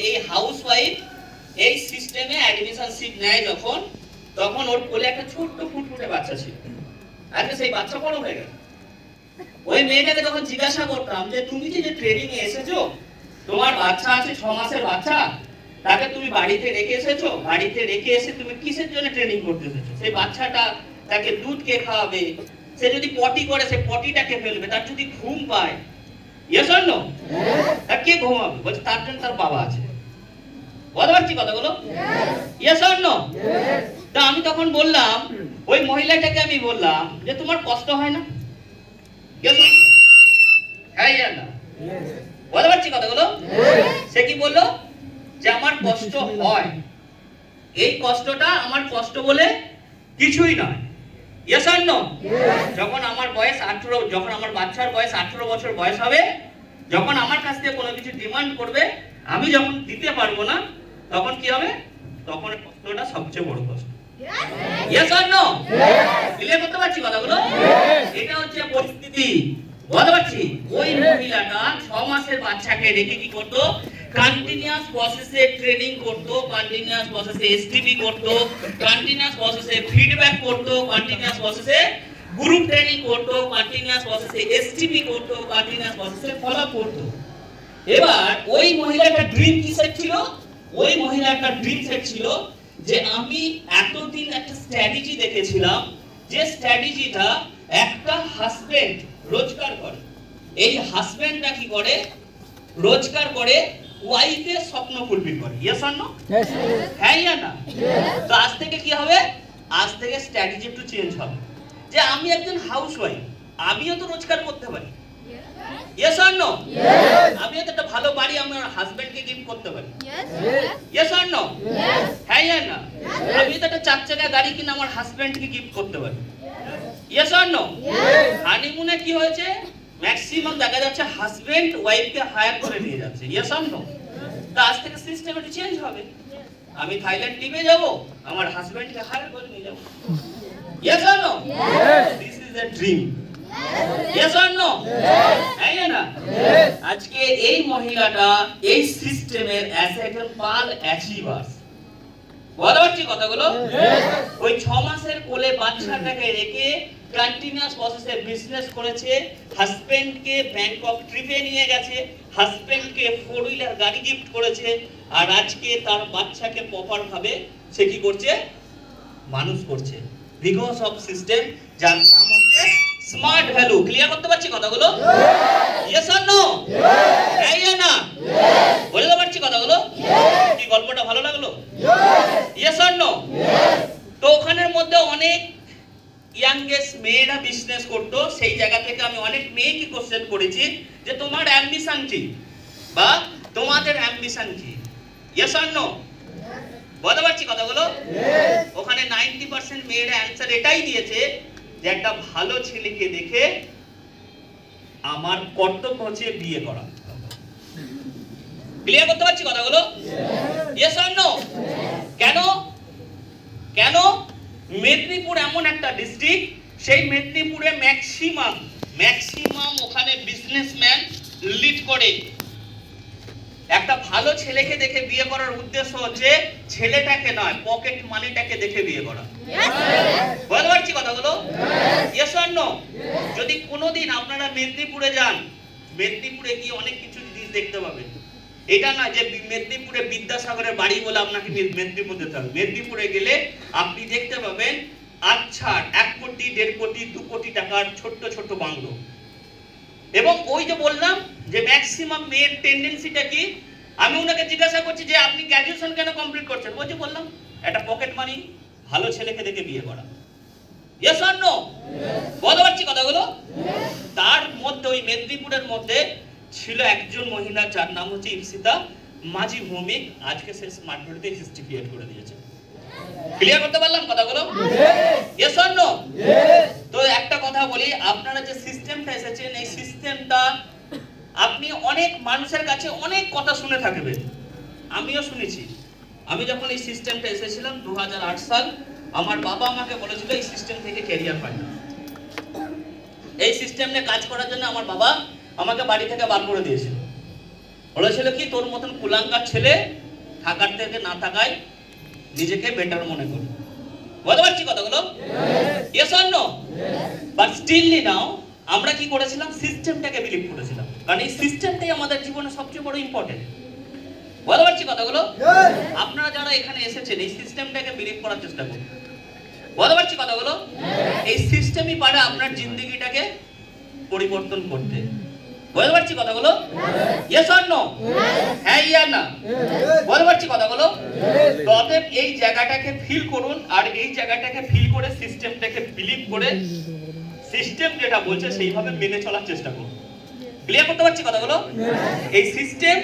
এই হাউসওয়াইফ এই সিস্টেমে অ্যাডমিশনশিপ নেয় যখন, তখন ওর কোলে একটা ছোট্ট ফুটফুটে বাচ্চা ছিল। আজকে সেই বাচ্চা বড় হয়ে গেল। ওই মেয়েটাকে যখন জিজ্ঞাসা করতাম যে তুমি যে ট্রেনিং এ এসেছো, তোমার বাচ্চা আছে 6 মাসের বাচ্চা, তাকে তুমি বাড়িতে রেখে এসেছো, বাড়িতে রেখে এসে তুমি কিসের জন্য ট্রেনিং করতে এসেছো? সেই বাচ্চাটা তাকে দুধ কে খাওয়াবে, সে যদি পটি করে সে পটিটাকে ফেলবে, তার যদি ঘুম পায়, ইয়েস অর নো? তার কে ঘুমাবে? বলছে তার জন্য তার বাবা আছে। বলতে পারছি কথাগুলো? Yes or no? তা আমি তখন বললাম, ওই মহিলাটাকে আমি বললাম যে তোমার কষ্ট হয় না? Yes or no? হ্যাঁ ইয়া না? বলতে পারছি কথাগুলো? সে কি বললো? যে আমার কষ্ট হয়, এই কষ্টটা আমার কষ্ট বলে কিছুই নয়। Yes or no? যখন আমার বয়স 18, যখন আমার বাচ্চার বয়স 18 বছর বয়স হবে, যখন আমার কাছ থেকে কোনো কিছু ডিমান্ড করবে, আমি যখন দিতে পারবো না, তখন কি হবে? তখন কষ্টটা সবচেয়ে বড় কষ্ট। Yes or no? ক্লিয়ার করতে পারছি কথাগুলো? এটা হচ্ছে পরিস্থিতি। বলতে পারছি? ওই মহিলাটা 6 মাসের বাচ্চাকে রেখে কি করতো? কন্টিনিউয়াস প্রসেসে ট্রেনিং করতো, কন্টিনিউয়াস প্রসেসে এসটিপি করতো, কন্টিনিউয়াস প্রসেসে ফিডব্যাক করতো, কন্টিনিউয়াস প্রসেসে গ্রুপ ট্রেনিং করতো, কন্টিনিউয়াস প্রসেসে এসটিপি করতো, কন্টিনিউয়াস প্রসেসে ফলো করতো। এবার ওই মহিলাটার ড্রিম কি সেট ছিল? ওই মহিলাটার ড্রিম সেট ছিল যে আমি এতদিন একটা স্ট্র্যাটেজি দেখেছিলাম, যে স্ট্র্যাটেজিটা একটা হাজবেন্ড রোজগার করে, এই হাজবেন্ডটা কি করে? রোজগার করে ওয়াইফের স্বপ্ন ফুলফিল করে। Yes or no? হ্যাঁ ইয়া না? তো আজ থেকে কি হবে? আজ থেকে স্ট্র্যাটেজি একটু চেঞ্জ হবে, যে আমি একজন হাউসওয়াইফ, আমিও তো রোজগার করতে পারি। Yes or no? আমিও তো একটা ভালো বাড়ি আমার হাজবেন্ডকে গিফট করতে পারি। Yes or no? হ্যাঁ ইয়া না? আমিও তো একটা 4 চাকা গাড়ি কিনে আমার হাজবেন্ডকে গিফট করতে পারি। Yes or no? হানিমুনে কি হয়েছে? ম্যাক্সিমাম দেখা যাচ্ছে হাজবেন্ড ওয়াইফকে হায়ার করে নিয়ে যাচ্ছে। Yes or no? তো আজ থেকে সিস্টেম একটু চেঞ্জ হবে। আমি থাইল্যান্ড ট্রিপে যাব, আমার হাজবেন্ডকে হায়ার করে নিয়ে যাব। Yes or no? This is a dream. Yes or no? হ্যাঁ না? আজকে এই মহিলাটা এই সিস্টেমের অ্যাজ একজন পাল অ্যাচিভার্স। বলতে পারছি কথাগুলো? ওই 6 মাসের কোলে বাচ্চাটাকে রেখে কন্টিনিউয়াস প্রসেসে বিজনেস করেছে, হাজবেন্ডকে ব্যাংকক ট্রিপে নিয়ে গেছে, হাজবেন্ডকে 4 হুইলার গাড়ি গিফট করেছে, আর আজকে তার বাচ্চাকে প্রপার ভাবে সে কি করছে? মানুষ করছে, বিকজ অফ সিস্টেম যার নাম হচ্ছে স্মার্ট ভ্যালু। ক্লিয়ার করতে পারছি কথাগুলো? Yes or no? হ্যাঁ ইয়া না? বলতে পারছি কথাগুলো? কি গল্পটা ভালো লাগলো? Yes or no? তো ওখানের মধ্যে অনেক ইয়াংগেস্ট মেয়েরা বিজনেস করতো, সেই জায়গা থেকে আমি অনেক মেয়েকে কোশ্চেন করেছি যে তোমার অ্যাম্বিশন কি, বা তোমাদের অ্যাম্বিশন কি? Yes or no? বলতে পারছি কথাগুলো? ওখানে 90% মেয়েরা অ্যান্সার এটাই দিয়েছে যে একটা ভালো ছেলেকে দেখে আমার কর্তব্য হচ্ছে বিয়ে করা। ক্লিয়ার করতে পারছি কথাগুলো? Yes or no? কেন? কেন? মেদিনীপুর এমন একটা ডিস্ট্রিক্ট, সেই মেদিনীপুরে ম্যাক্সিমাম ওখানে বিজনেসম্যান লিড করে। একটা ভালো ছেলেকে দেখে বিয়ে করার উদ্দেশ্য হচ্ছে ছেলেটাকে নয়, পকেট মানিটাকে দেখে বিয়ে করা। বলতে পারছি কথাগুলো? Yes or no? যদি কোনোদিন আপনারা মেদিনীপুরে যান, মেদিনীপুরে গিয়ে অনেক কিছু জিনিস দেখতে পাবেন। এটা না যে মেদিনীপুরে বিদ্যাসাগরের বাড়ি বলে আপনাকে মেদিনীপুর যেতে হবে। মেদিনীপুরে গেলে আপনি দেখতে পাবেন আচ্ছা 1 কোটি 1.5 কোটি 2 কোটি টাকার ছোট্ট ছোট্ট বাংলো। এবং ওই যে বললাম যে ম্যাক্সিমাম মেয়ের টেন্ডেন্সিটা কি? আমি ওনাকে জিজ্ঞাসা করছি যে আপনি গ্র্যাজুয়েশন কেন কমপ্লিট করছেন? বলছি বললাম একটা পকেট মানি, ভালো ছেলেকে দেখে বিয়ে করা। Yes or no? বলতে পারছি কথাগুলো? তার মধ্যে ওই মেদিনীপুরের মধ্যে ছিল একজন মহিলা যার নাম হচ্ছে ইপসিতা মাঝি ভৌমিক। আজকে সে স্মার্ট ভ্যালুতে হিস্ট্রি ক্রিয়েট করে দিয়েছে। ক্লিয়ার করতে পারলাম কথাগুলো? Yes or no? তো একটা কথা বলি, আপনারা যে সিস্টেমটা এসেছেন, এই সিস্টেমটা আপনি অনেক মানুষের কাছে অনেক কথা শুনে থাকবেন, আমিও শুনেছি। আমি যখন এই সিস্টেমটা এসেছিলাম 2008 সাল, আমার বাবা আমাকে বলেছিল এই সিস্টেম থেকে ক্যারিয়ার পাই না। এই সিস্টেম নিয়ে কাজ করার জন্য আমার বাবা আমাকে বাড়ি থেকে বার করে দিয়েছিল। বলেছিল কি তোর মতন কুলাঙ্গার ছেলে থাকার থেকে না থাকায় নিজেকে বেটার মনে করি। বলতে পারছি কথাগুলো? Yes or no? But still now আমরা কি করেছিলাম? সিস্টেমটাকে বিলিভ করেছিলাম, কারণ এই সিস্টেমটাই আমাদের জীবনে সবচেয়ে বড় ইম্পর্টেন্ট। বলতে পারছি কথাগুলো? আপনারা যারা এখানে এসেছেন এই সিস্টেমটাকে বিলিভ করার চেষ্টা করুন। বলতে পারছি কথাগুলো? এই সিস্টেমই পারে আপনার জিন্দেগিটাকে পরিবর্তন করতে। বলতে পারছি কথাগুলো? Yes or no? হ্যাঁ ইয়া না? বলতে পারছি কথাগুলো? তো অতএব এই জায়গাটাকে ফিল করুন, আর এই জায়গাটাকে ফিল করে সিস্টেমটাকে বিলিভ করে সিস্টেম যেটা বলছে সেইভাবে মেনে চলার চেষ্টা করুন। ক্লিয়ার করতে পারছি কথাগুলো? এই সিস্টেম